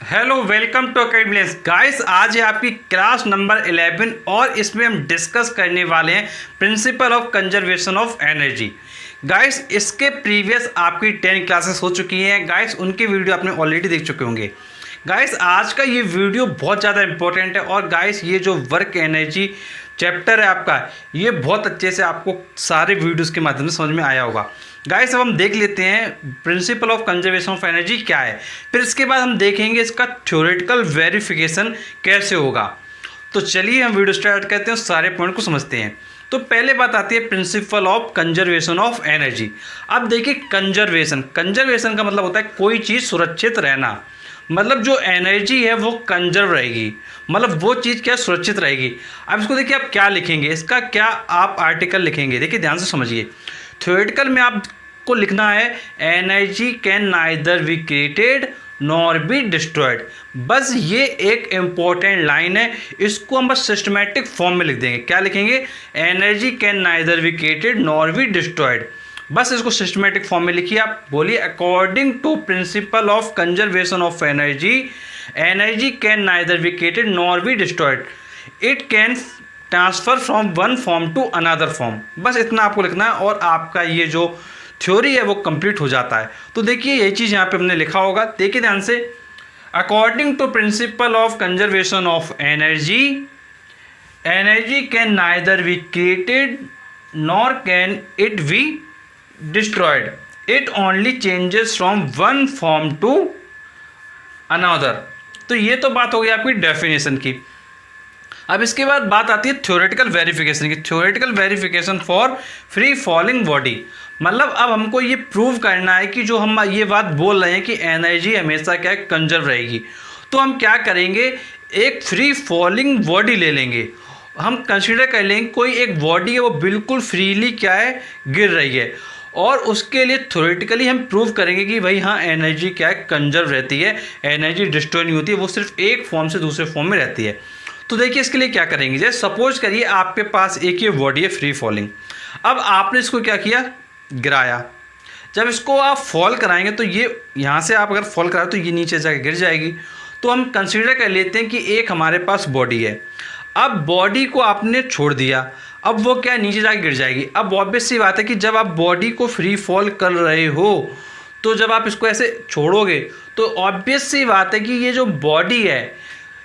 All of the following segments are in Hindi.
Hello welcome to academies guys. आज है आपकी क्लास नंबर 11 और इसमें हम डिस्कस करने वाले हैं principal of conservation of energy. Guys इसके प्रीवियस आपकी 10 क्लासेस हो चुकी हैं गाइस, उनकी वीडियो आपने ऑलरेडी देख चुके होंगे। गाइस आज का ये वीडियो बहुत ज़्यादा इंपॉर्टेंट है और गाइस ये जो वर्क एनर्जी चैप्टर है आपका, ये बहुत अच्छे से आपको सारे वीडियोस के माध्यम से समझ में आया होगा। गाइस अब हम देख लेते हैं principal of conservation of energy क्या है, फिर इसके बाद हम देखेंगे इसका थ्योरेटिकल वेरिफिकेशन कैसे होगा। तो चलिए हम वीडियो स्टार्ट करते हैं, सारे पॉइंट को समझते हैं। तो पहले बात आती है principal of conservation of energy. अब देखिए कंजर्वेशन का मतलब होता है कोई चीज़ सुरक्षित रहना, मतलब जो एनर्जी है वो कंजर्व रहेगी, मतलब वो चीज़ क्या सुरक्षित रहेगी। अब इसको देखिए आप क्या लिखेंगे, इसका क्या आप आर्टिकल लिखेंगे, देखिए ध्यान से समझिए। थ्योरेटिकल में आपको लिखना है energy can neither be created nor be destroyed. बस ये एक इम्पॉर्टेंट लाइन है, इसको हम बस सिस्टमैटिक फॉर्म में लिख देंगे। क्या लिखेंगे? Energy can neither be created nor be destroyed. बस इसको सिस्टमैटिक फॉर्म में लिखिए। आप बोलिए according to principle of conservation of energy, energy can neither be created nor be destroyed, it can transfer from one form to another form. बस इतना आपको लिखना है और आपका ये जो थ्योरी है वो कंप्लीट हो जाता है। तो देखिए ये चीज़ यहाँ पे हमने लिखा होगा, देखिए ध्यान से। According to principle of conservation of energy, energy can neither be created nor can it be destroyed, it only changes from one form to another. तो ये तो बात हो गई आपकी डेफिनेशन की। अब इसके बाद बात आती है थ्योरेटिकल वेरिफिकेशन की। Theoretical verification for free falling body, मतलब अब हमको ये प्रूव करना है कि जो हम ये बात बोल रहे हैं कि एनर्जी हमेशा क्या है कंजर्व रहेगी। तो हम क्या करेंगे, एक फ्री फॉलिंग बॉडी ले लेंगे, हम कंसीडर कर लेंगे कोई एक बॉडी है वो बिल्कुल फ्रीली क्या है गिर रही है, और उसके लिए थ्योरेटिकली हम प्रूव करेंगे कि भाई हाँ एनर्जी क्या है कंजर्व रहती है, एनर्जी डिस्ट्रॉय नहीं होती है, वो सिर्फ एक फॉर्म से दूसरे फॉर्म में रहती है। तो देखिए इसके लिए क्या करेंगे, जैसे सपोज करिए आपके पास एक ये बॉडी है फ्री फॉलिंग। अब आपने इसको क्या किया, गिराया। जब इसको आप फॉल कराएंगे तो ये यहाँ से आप अगर फॉल कराए तो ये नीचे जाकर गिर जाएगी। तो हम कंसीडर कर लेते हैं कि एक हमारे पास बॉडी है। अब बॉडी को आपने छोड़ दिया, अब वो क्या नीचे जाकर गिर जाएगी। अब ऑब्वियस सी बात है कि जब आप बॉडी को फ्री फॉल कर रहे हो तो जब आप इसको ऐसे छोड़ोगे तो ऑब्वियस सी बात है कि ये जो बॉडी है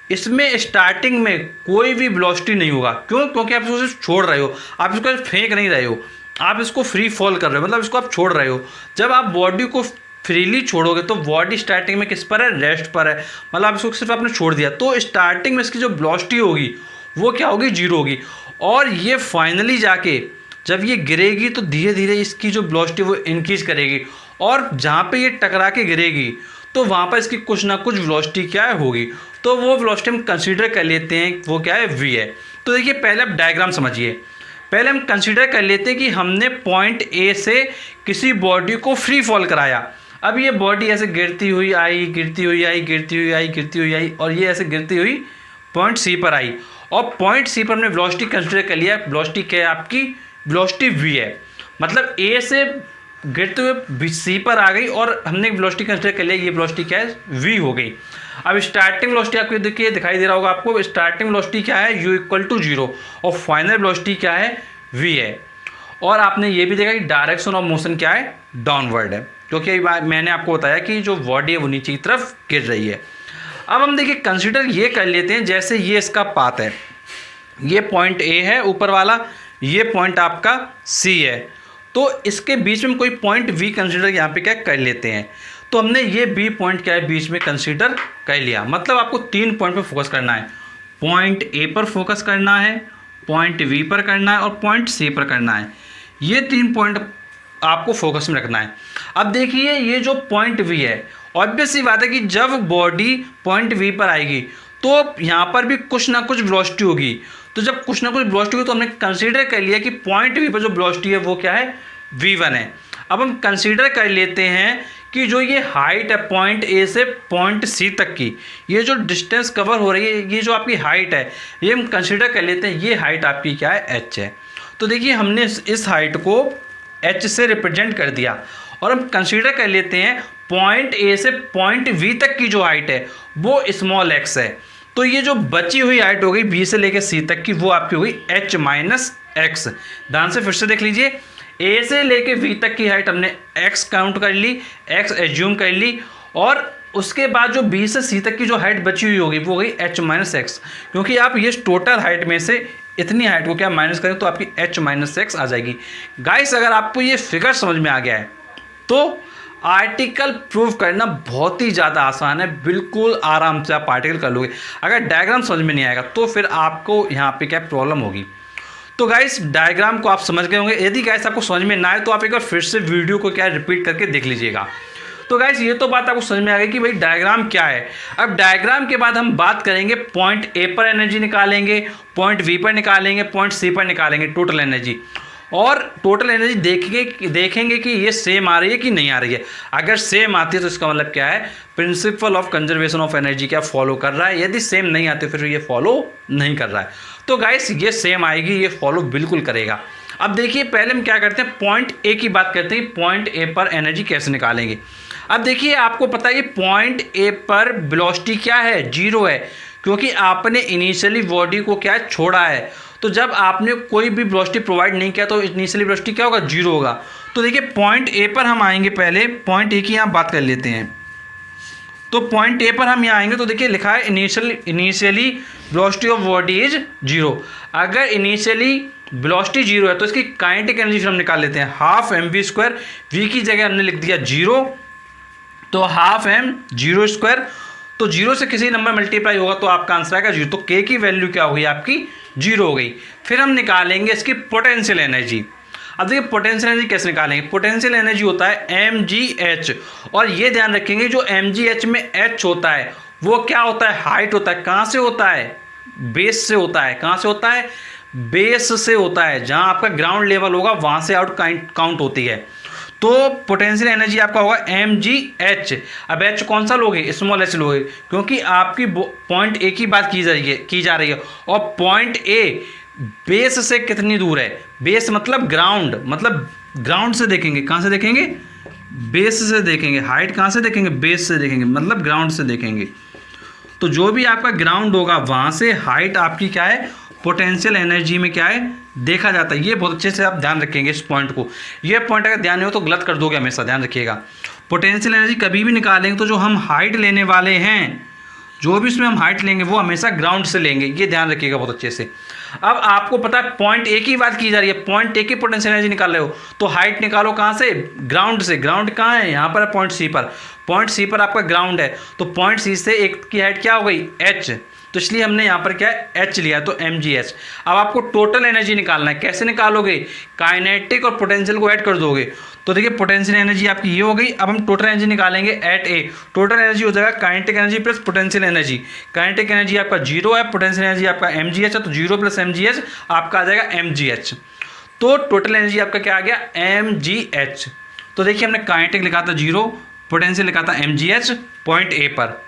इसमें स्टार्टिंग में कोई भी वेलोसिटी नहीं होगा। क्यों? क्योंकि आप इसको सिर्फ छोड़ रहे हो, आप इसको फेंक नहीं रहे हो, आप इसको फ्री फॉल कर रहे हो, मतलब इसको आप छोड़ रहे हो। जब आप बॉडी को फ्रीली छोड़ोगे तो बॉडी स्टार्टिंग में किस पर है, रेस्ट पर है, मतलब आप इसको सिर्फ आपने छोड़ दिया। तो स्टार्टिंग में इसकी जो वेलोसिटी होगी वो क्या होगी, जीरो होगी। और ये फाइनली जाके जब ये गिरेगी तो धीरे धीरे इसकी जो वेलोसिटी वो इंक्रीज करेगी, और जहाँ पे ये टकरा के गिरेगी तो वहाँ पर इसकी कुछ ना कुछ वेलोसिटी क्या है होगी। तो वो वेलोसिटी हम कंसीडर कर लेते हैं वो क्या है, v है। तो देखिए पहले आप डायग्राम समझिए। पहले हम कंसीडर कर लेते हैं कि हमने पॉइंट ए से किसी बॉडी को फ्री फॉल कराया। अब ये बॉडी ऐसे गिरती हुई आई, गिरती हुई आई, गिरती हुई आई, गिरती हुई आई, और ये ऐसे गिरती हुई पॉइंट सी पर आई। और पॉइंट सी पर हमने वेलोसिटी कंसीडर कर लिया, वेलोसिटी क्या है आपकी, वेलोसिटी v है। मतलब ए से गिरते हुए सी पर आ गई और हमने वेलोसिटी कंसीडर कर लिया, ये वेलोसिटी क्या है, v हो गई। अब स्टार्टिंग वेलोसिटी आपको देखिए दिखाई दे रहा होगा आपको, स्टार्टिंग वेलोसिटी क्या है, u इक्वल टू 0, और फाइनल वेलोसिटी क्या है, v है। और आपने ये भी देखा कि डायरेक्शन ऑफ मोशन क्या है, डाउनवर्ड है, क्योंकि मैंने आपको बताया कि जो बॉडी है वो नीचे की तरफ गिर रही है। अब हम देखिए कंसीडर ये कर लेते हैं, जैसे ये इसका पाथ है, ये पॉइंट ए है ऊपर वाला, ये पॉइंट आपका सी है, तो इसके बीच में कोई पॉइंट बी कंसीडर यहाँ पे क्या कर लेते हैं। तो हमने ये बी पॉइंट क्या है बीच में कंसीडर कर लिया। मतलब आपको 3 पॉइंट पर फोकस करना है, पॉइंट ए पर फोकस करना है, पॉइंट बी पर करना है, और पॉइंट सी पर करना है। ये 3 पॉइंट आपको फोकस में रखना है। अब देखिए ये जो पॉइंट बी है, ऑब्वियस सी बात है कि जब बॉडी पॉइंट बी पर आएगी तो यहाँ पर भी कुछ ना कुछ वेलोसिटी होगी। तो जब कुछ ना कुछ वेलोसिटी होगी तो हमने कंसीडर कर लिया कि पॉइंट बी पर जो वेलोसिटी है वो क्या है, v1 है। अब हम कंसीडर कर लेते हैं कि जो ये हाइट है पॉइंट ए से पॉइंट सी तक की, ये जो डिस्टेंस कवर हो रही है, ये जो आपकी हाइट है, ये हम कंसीडर कर लेते हैं, ये हाइट आपकी क्या है, h है। तो देखिए हमने इस हाइट को h से रिप्रेजेंट कर दिया, और हम कंसीडर कर लेते हैं पॉइंट ए से पॉइंट वी तक की जो हाइट है वो स्मॉल एक्स है। तो ये जो बची हुई हाइट हो गई बी से लेकर सी तक की, वो आपकी हो गई एच माइनस एक्स। ध्यान से फिर से देख लीजिए, ए से लेके वी तक की हाइट हमने एक्स काउंट कर ली, एक्स एज्यूम कर ली, और उसके बाद जो बी से सी तक की जो हाइट बची हुई होगी वो हो गई एच माइनस एक्स, क्योंकि आप ये टोटल हाइट में से इतनी हाइट को क्या माइनस करें तो आपकी एच माइनस एक्स आ जाएगी। गाइस अगर आपको ये फिगर समझ में आ गया है तो आर्टिकल प्रूव करना बहुत ही ज़्यादा आसान है, बिल्कुल आराम से आप आर्टिकल कर लोगे। अगर डायग्राम समझ में नहीं आएगा तो फिर आपको यहाँ पे क्या प्रॉब्लम होगी। तो गाइस डायग्राम को आप समझ गए होंगे। यदि गाइस आपको समझ में ना आए तो आप एक बार फिर से वीडियो को क्या रिपीट करके देख लीजिएगा। तो गाइस ये तो बात आपको समझ में आ गई कि भाई डायग्राम क्या है। अब डायग्राम के बाद हम बात करेंगे पॉइंट ए पर एनर्जी निकालेंगे, पॉइंट बी पर निकालेंगे, पॉइंट सी पर निकालेंगे टोटल एनर्जी, और टोटल एनर्जी देखेंगे कि ये सेम आ रही है कि नहीं आ रही है। अगर सेम आती है तो इसका मतलब क्या है, principal of conservation of energy क्या फॉलो कर रहा है। यदि सेम नहीं आती फिर ये फॉलो नहीं कर रहा है। तो गाइस ये सेम आएगी, ये फॉलो बिल्कुल करेगा। अब देखिए पहले हम क्या करते हैं, पॉइंट ए की बात करते हैं, पॉइंट ए पर एनर्जी कैसे निकालेंगे। अब देखिए आपको पता है कि पॉइंट ए पर वेलोसिटी क्या है, जीरो है, क्योंकि आपने इनिशियली बॉडी को क्या छोड़ा है। तो जब आपने कोई भी वेलोसिटी प्रोवाइड नहीं किया तो इनिशियली वेलोसिटी क्या होगा, जीरो होगा। तो देखिए पॉइंट ए पर हम आएंगे, पहले पॉइंट ए की यहाँ बात कर लेते हैं। तो पॉइंट ए पर हम यहाँ आएंगे तो देखिए लिखा है initially velocity of body is zero. अगर इनिशियली वेलोसिटी जीरो है तो इसकी काइनेटिक एनर्जी फिर हम निकाल लेते हैं, half m v square, v की जगह हमने लिख दिया जीरो, तो हाफ एम जीरो स्क्वायर, तो जीरो से किसी नंबर मल्टीप्लाई होगा तो आपका आंसर आएगा जीरो। तो के की वैल्यू क्या हो गई आपकी, जीरो हो गई। फिर हम निकालेंगे इसकी पोटेंशियल एनर्जी। अब देखिए पोटेंशियल एनर्जी कैसे निकालेंगे, पोटेंशियल एनर्जी होता है एम जी एच, और ये ध्यान रखेंगे जो एम जी एच में एच होता है वो क्या होता है, हाइट होता है। कहाँ से होता है, बेस से होता है। कहाँ से होता है, बेस से होता है। जहाँ आपका ग्राउंड लेवल होगा वहाँ से आउट काउंट होती है। तो पोटेंशियल एनर्जी आपका होगा एम जी एच। अब एच कौन सा लोगे, स्मॉल एच लोगे, क्योंकि आपकी पॉइंट ए की बात की जा रही है और पॉइंट ए बेस से कितनी दूर है, बेस मतलब ग्राउंड से देखेंगे। कहाँ से देखेंगे, बेस से देखेंगे। हाइट कहाँ से देखेंगे, बेस से देखेंगे, मतलब ग्राउंड से देखेंगे। तो जो भी आपका ग्राउंड होगा वहाँ से हाइट आपकी क्या है, पोटेंशियल एनर्जी में क्या है देखा जाता है। ये बहुत अच्छे से आप ध्यान रखेंगे इस पॉइंट को। ये पॉइंट अगर ध्यान नहीं हो तो गलत कर दोगे हमेशा, ध्यान रखिएगा। पोटेंशियल एनर्जी कभी भी निकालेंगे तो जो हम हाइट लेने वाले हैं, जो भी इसमें हम हाइट लेंगे वो हमेशा ग्राउंड से लेंगे, ये ध्यान रखिएगा बहुत अच्छे से। अब आपको पता है पॉइंट ए की बात की जा रही है, पॉइंट ए की पोटेंशियल एनर्जी निकाल रहे हो तो हाइट निकालो कहाँ से, ग्राउंड से। ग्राउंड कहाँ है, यहाँ पर है पॉइंट सी पर। पॉइंट सी पर आपका ग्राउंड है तो पॉइंट सी से एक की हाइट क्या हो गई, एच, तो इसलिए हमने यहाँ पर क्या है एच लिया, तो एम जी एच। अब आपको टोटल एनर्जी निकालना है, कैसे निकालोगे, काइनेटिक और पोटेंशियल को ऐड कर दोगे। तो देखिए पोटेंशियल एनर्जी आपकी ये हो गई। अब हम टोटल एनर्जी निकालेंगे एट ए। टोटल एनर्जी हो जाएगा kinetic energy plus potential energy. Kinetic energy आपका जीरो है, पोटेंशियल एनर्जी आपका एम जी एच है, तो zero plus m g h आपका आ जाएगा एम जी एच। तो टोटल एनर्जी आपका क्या आ गया, एम जी एच। तो देखिए हमने काइनेटिक लिखा था जीरो, पोटेंशियल लिखा था m g h point A पर,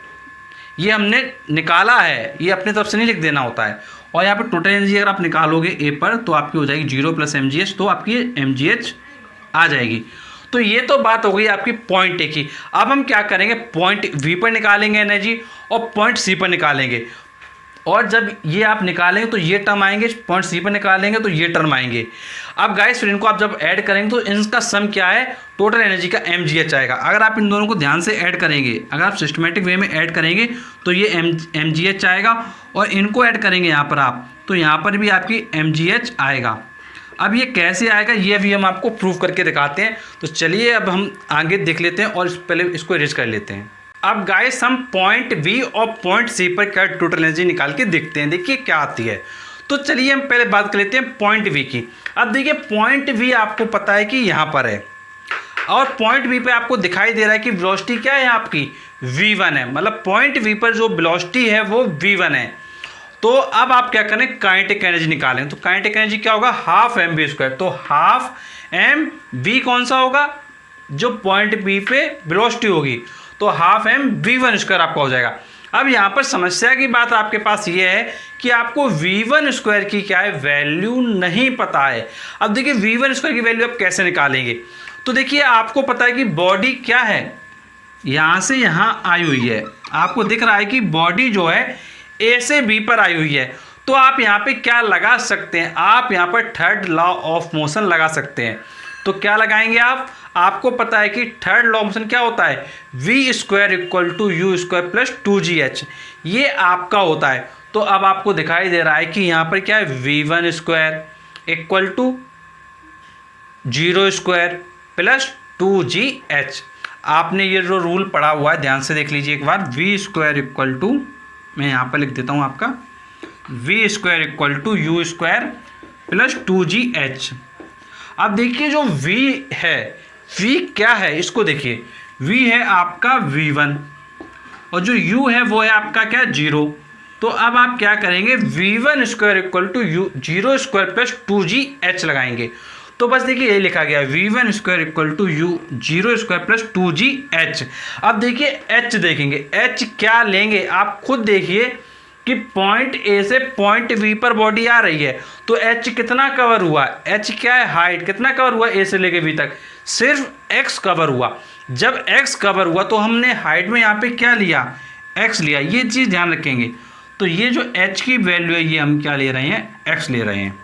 ये हमने निकाला है, ये अपने तरफ से नहीं लिख देना होता है। और यहाँ पर टोटल एनर्जी अगर आप निकालोगे ए पर तो आपकी हो जाएगी zero plus m g h, तो आपकी एम जी एच आ जाएगी। तो ये तो बात हो गई आपकी पॉइंट ए की। अब हम क्या करेंगे, पॉइंट वी पर निकालेंगे एनर्जी और पॉइंट सी पर निकालेंगे। और जब ये आप निकालेंगे तो ये टर्म आएंगे, पॉइंट सी पर निकालेंगे तो ये टर्म आएंगे। अब गाइस फिर इनको आप जब ऐड करेंगे तो इनका सम क्या है, टोटल एनर्जी का एम जी एच आएगा। अगर आप इन दोनों को ध्यान से ऐड करेंगे, अगर आप सिस्टमेटिक वे में ऐड करेंगे तो ये एम जी एच आएगा, और इनको ऐड करेंगे यहाँ पर आप तो यहाँ पर भी आपकी एम जी एच आएगा। अब ये कैसे आएगा ये भी हम आपको प्रूव करके दिखाते हैं। तो चलिए अब हम आगे देख लेते हैं और पहले इसको इरेज कर लेते हैं। अब गाइस हम पॉइंट बी और पॉइंट सी पर क्या टोटल एनर्जी निकाल के देखते हैं, देखिए क्या आती है। तो चलिए हम पहले बात कर लेते हैं पॉइंट बी की। अब देखिए पॉइंट बी आपको पता है कि यहाँ पर है, और पॉइंट बी पे आपको दिखाई दे रहा है कि वेलोसिटी क्या है आपकी, v1 है, मतलब पॉइंट बी पर जो वेलोसिटी है वो v1 है। तो अब आप क्या करें, काइनेटिक एनर्जी निकालें। तो काइनेटिक एनर्जी क्या होगा, हाफ एम वी स्क्वायर। तो हाफ एम वी कौन सा होगा, जो पॉइंट बी पे वेलोसिटी होगी, तो half m v one square आपका हो जाएगा। अब यहाँ पर समस्या की बात आपके पास ये है कि आपको v1 स्क्वायर की क्या है वैल्यू नहीं पता है। अब देखिए v1 स्क्वायर की वैल्यू आप कैसे निकालेंगे। तो देखिए आपको पता है कि बॉडी क्या है, यहाँ से यहाँ आई हुई है, आपको दिख रहा है कि बॉडी जो है ए से बी पर आई हुई है। तो आप यहाँ पे क्या लगा सकते हैं, आप यहाँ पर थर्ड लॉ ऑफ मोशन लगा सकते हैं। तो क्या लगाएंगे आप, आपको पता है कि थर्ड लॉ ऑफ मोशन क्या होता है, v square equal to u square plus 2gh, ये आपका होता है। तो अब आपको दिखाई दे रहा है कि यहाँ पर क्या है, v1 square equal to 0 square plus 2gh। आपने ये जो रूल पढ़ा हुआ है ध्यान से देख लीजिए एक बार, वी स्क्वायर इक्वल टू, मैं यहाँ पर लिख देता हूँ आपका, v square equal to u square plus 2gh। अब देखिए जो v है, v क्या है इसको देखिए, v है आपका v1 और जो u है वो है आपका क्या, 0। तो अब आप क्या करेंगे, v1 square equal to u 0 square plus 2gh लगाएंगे। तो बस देखिए ये लिखा गया v1 square equal to u 0 square plus 2gh। अब देखिए h देखेंगे, h क्या लेंगे आप खुद देखिए कि पॉइंट ए से पॉइंट बी पर बॉडी आ रही है, तो h कितना कवर हुआ, h क्या है, हाइट कितना कवर हुआ ए से लेके बी तक, सिर्फ x कवर हुआ। जब x कवर हुआ तो हमने हाइट में यहाँ पे क्या लिया, x लिया, ये चीज़ ध्यान रखेंगे। तो ये जो h की वैल्यू है ये हम क्या ले रहे हैं, x ले रहे हैं।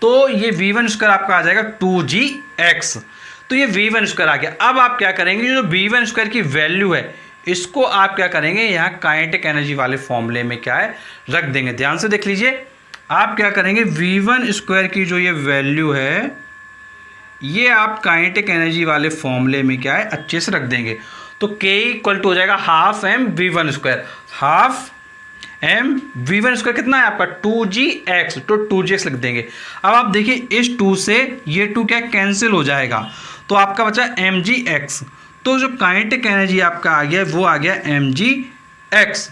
तो ये v1 स्क्वायर आपका आ जाएगा 2gx। तो ये v1 स्क्वायर आ गया। अब आप क्या करेंगे, जो v1 स्क्वायर की वैल्यू है इसको आप क्या करेंगे, यहाँ काइनेटिक एनर्जी वाले फॉर्मूले में क्या है रख देंगे। ध्यान से देख लीजिए, आप क्या करेंगे, v1 स्क्वायर की जो ये वैल्यू है ये आप काइनेटिक एनर्जी वाले फॉर्मूले में क्या है अच्छे से रख देंगे। तो k इक्वल टू हो जाएगा half m v1 square, half m v1 square कितना है आपका 2gx, तो 2gx लिख देंगे। अब आप देखिए इस 2 से ये 2 क्या कैंसिल हो जाएगा, तो आपका बचा mgx। तो जो काइनेटिक एनर्जी आपका आ गया वो आ गया mgx।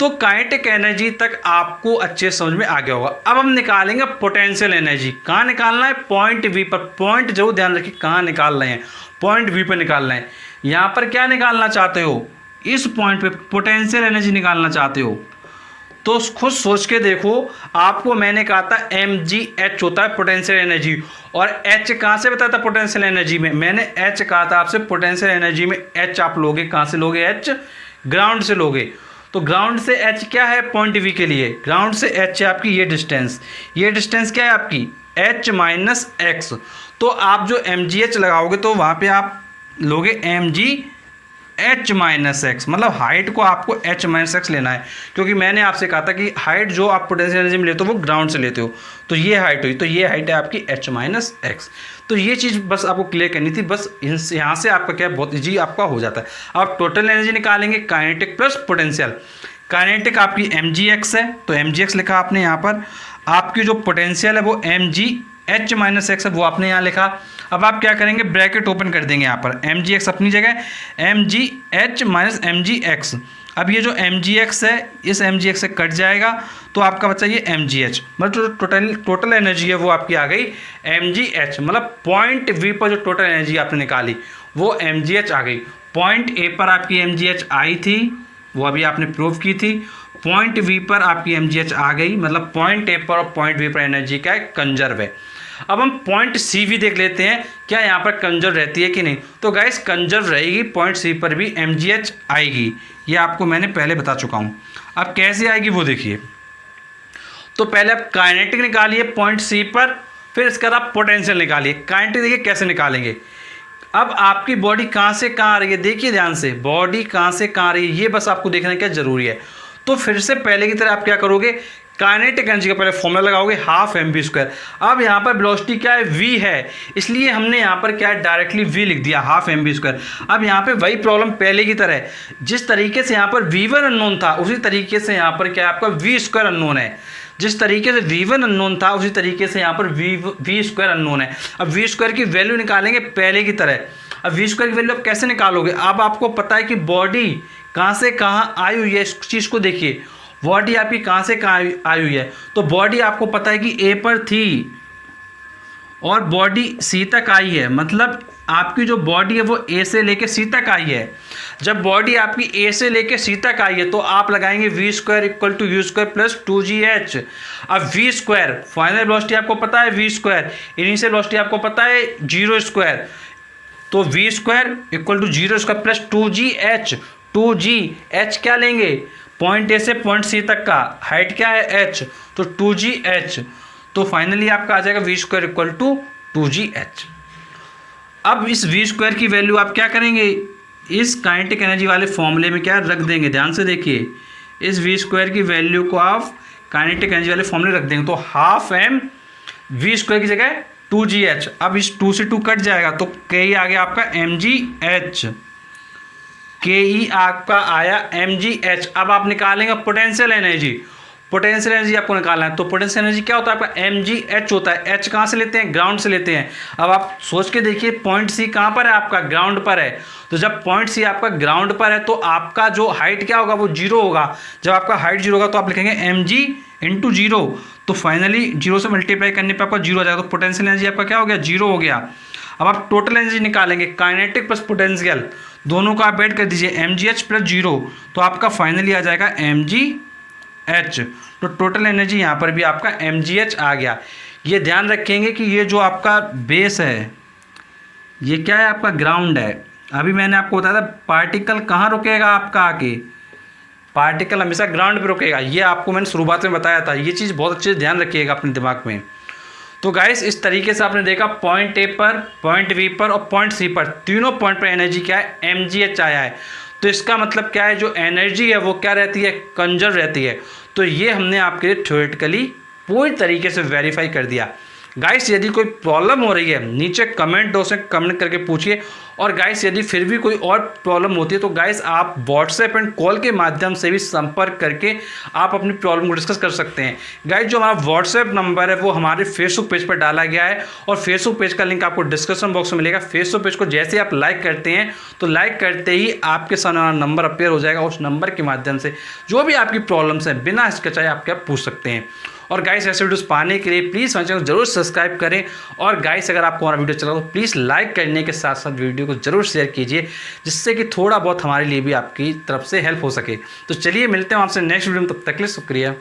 तो काइनेटिक एनर्जी तक आपको अच्छे समझ में आ गया होगा। अब हम निकालेंगे पोटेंशियल एनर्जी। कहाँ निकालना है, पॉइंट वी पर। पॉइंट जरूर ध्यान रखिए कहाँ निकाल रहे हैं, पॉइंट वी पर निकाल रहे हैं। यहाँ पर क्या निकालना चाहते हो, इस पॉइंट पे पोटेंशियल एनर्जी निकालना चाहते हो तो खुद सोच के देखो। आपको मैंने कहा था mgh होता है पोटेंशियल एनर्जी, और h कहाँ से बताया था पोटेंशियल एनर्जी में, मैंने h कहा था आपसे पोटेंशियल एनर्जी में h आप लोगे कहाँ से लोगे, h ग्राउंड से लोगे। तो ग्राउंड से h क्या है पॉइंट v के लिए, ग्राउंड से h है आपकी ये डिस्टेंस, ये डिस्टेंस क्या है आपकी h माइनस x। तो आप जो mgh लगाओगे तो वहाँ पे आप लोगे mgh माइनस एक्स, मतलब हाइट को आपको h माइनस एक्स लेना है, क्योंकि मैंने आपसे कहा था कि हाइट जो आप पोटेंशियल एनर्जी में लेते हो वो ग्राउंड से लेते हो। तो ये हाइट हुई, तो ये हाइट है आपकी h माइनस एक्स। तो ये चीज़ बस आपको क्लियर करनी थी, बस यहाँ से आपका क्या बहुत ईजी आपका हो जाता है। अब टोटल एनर्जी निकालेंगे, काइनेटिक प्लस पोटेंशियल। काइनेटिक आपकी mgx है, तो mgx लिखा आपने यहाँ पर। आपकी जो पोटेंशियल है वो mgh माइनस एक्स है, वो आपने यहाँ लिखा। अब आप क्या करेंगे, ब्रैकेट ओपन कर देंगे यहाँ पर, mgx अपनी जगह, mgh माइनस mgx। अब ये जो mgx है इस mgx से कट जाएगा तो आपका बचा ये mgh, मतलब टोटल एनर्जी है वो आपकी आ गई mgh। मतलब पॉइंट v पर जो टोटल एनर्जी आपने निकाली वो mgh आ गई। पॉइंट a पर आपकी mgh आई थी, वो अभी आपने प्रूव की थी। पॉइंट v पर आपकी mgh आ गई, मतलब पॉइंट a पर और पॉइंट v पर एनर्जी क्या है, कंजर्व है। अब हम पॉइंट सी भी देख लेते हैं, क्या यहाँ पर कंजर्व रहती है कि नहीं। तो गाइस कंजर्व रहेगी, पॉइंट सी पर भी mgh आएगी, ये आपको मैंने पहले बता चुका हूँ। अब कैसे आएगी वो देखिए। तो पहले आप काइनेटिक निकालिए पॉइंट सी पर, फिर इसके बाद आप पोटेंशियल निकालिए। काइनेटिक देखिए कैसे निकालेंगे। अब आपकी बॉडी कहाँ से कहाँ आ रही है, देखिए ध्यान से, बॉडी कहाँ से कहाँ आ रही है ये बस आपको देखना क्या जरूरी है। तो फिर से पहले की तरह आप क्या करोगे, काइनेटिक एनर्जी का पहले फॉर्मूला लगाओगे, हाफ mv स्क्वायर। अब यहाँ पर वेलोसिटी क्या है, v है, इसलिए हमने यहाँ पर क्या है डायरेक्टली v लिख दिया, हाफ mv स्क्वायर। अब यहाँ पे वही प्रॉब्लम पहले की तरह, जिस तरीके से यहाँ पर v1 अननोन था उसी तरीके से यहाँ पर क्या है आपका v स्क्वायर अननोन है। जिस तरीके से v1 अननोन था उसी तरीके से यहाँ पर v स्क्वायर अननोन है। अब v स्क्वायर की वैल्यू निकालेंगे पहले की तरह। अब v स्क्वायर की वैल्यू आप कैसे निकालोगे, अब आपको पता है कि बॉडी कहाँ से कहाँ आई हुई है, इस चीज़ को देखिए, बॉडी आपकी कहाँ से कहाँ आई हुई है। तो बॉडी आपको पता है कि ए पर थी और बॉडी सी तक आई है, मतलब आपकी जो बॉडी है वो ए से लेके सी तक आई है। जब बॉडी आपकी ए से लेके सी तक आई है तो आप लगाएंगे v square equal to u square plus 2gh। अब वी स्क्वायर फाइनल वेलोसिटी आपको पता है v स्क्वायर, इनिशियल वेलोसिटी आपको पता है 0 स्क्वायर, तो v square equal to 0 square plus 2GH। 2GH क्या लेंगे, पॉइंट ए से पॉइंट सी तक का हाइट क्या है h, तो 2GH। तो फाइनली आपका आ जाएगा we square equal to 2GH। अब इस वी स्क्वायर की वैल्यू आप क्या करेंगे, इस काइनेटिक एनर्जी वाले फॉर्मूले में क्या रख देंगे, ध्यान से देखिए, इस वी स्क्वायर की वैल्यू को आप काइनेटिक एनर्जी वाले फॉर्मूले रख देंगे, तो हाफ एम वी स्क्वायर की जगह 2GH। अब इस 2 से 2 कट जाएगा तो के आ गया आपका mgh, के आपका आया mgh। अब आप निकालेंगे पोटेंशियल एनर्जी, पोटेंशियल एनर्जी आपको निकालना है, तो पोटेंशियल एनर्जी क्या होता है आपका mgh होता है। h कहाँ से लेते हैं, ग्राउंड से लेते हैं। अब आप सोच के देखिए पॉइंट सी कहाँ पर है आपका, ग्राउंड पर है, तो जब पॉइंट सी आपका ग्राउंड पर है तो आपका जो हाइट क्या होगा, वो 0 होगा। जब आपका हाइट 0 होगा तो आप लिखेंगे mg इंटू 0, तो फाइनली 0 से मल्टीप्लाई करने पर आपका 0 आ जाएगा, तो पोटेंशियल एनर्जी आपका क्या हो गया, 0 हो गया। अब आप टोटल एनर्जी निकालेंगे, काइनेटिक प्लस पोटेंशियल दोनों का आप ऐड कर दीजिए, mgh प्लस 0, तो आपका फाइनली आ जाएगा mgh। तो टोटल एनर्जी यहाँ पर भी आपका mgh आ गया। ये ध्यान रखेंगे कि ये जो आपका बेस है, ये क्या है आपका, ग्राउंड है। अभी मैंने आपको बताया था पार्टिकल कहाँ रुकेगा आपका आके, पार्टिकल हमेशा ग्राउंड पे रुकेगा। ये आपको मैंने शुरुआत में बताया था, ये चीज़ बहुत अच्छे से ध्यान रखिएगा अपने दिमाग में। तो गाइस इस तरीके से आपने देखा पॉइंट ए पर, पॉइंट बी पर और पॉइंट सी पर, तीनों पॉइंट पर एनर्जी क्या है, mgh आया है। तो इसका मतलब क्या है, जो एनर्जी है वो क्या रहती है, कंजर्व रहती है। तो ये हमने आपके लिए थ्योरेटिकली पूरी तरीके से वेरीफाई कर दिया। गाइस यदि कोई प्रॉब्लम हो रही है नीचे कमेंट बॉक्स में कमेंट करके पूछिए, और गाइस यदि फिर भी कोई और प्रॉब्लम होती है तो गाइस आप व्हाट्सएप एंड कॉल के माध्यम से भी संपर्क करके आप अपनी प्रॉब्लम को डिस्कस कर सकते हैं। गाइस जो हमारा व्हाट्सएप नंबर है वो हमारे फेसबुक पेज पर डाला गया है, और फेसबुक पेज का लिंक आपको डिस्क्रिप्शन बॉक्स में मिलेगा। फेसबुक पेज को जैसे आप लाइक करते हैं तो लाइक करते ही आपके सामने नंबर अपेयर हो जाएगा, उस नंबर के माध्यम से जो भी आपकी प्रॉब्लम्स हैं बिना हिचकिचाए आप क्या पूछ सकते हैं। और गाइस ऐसे वीडियोस पाने के लिए प्लीज़ हमारे चैनल को जरूर सब्सक्राइब करें, और गाइस अगर आपको हमारा वीडियो चला तो प्लीज़ लाइक करने के साथ साथ वीडियो को जरूर शेयर कीजिए, जिससे कि थोड़ा बहुत हमारे लिए भी आपकी तरफ से हेल्प हो सके। तो चलिए मिलते हैं आपसे नेक्स्ट वीडियो में, तब तक के लिए शुक्रिया।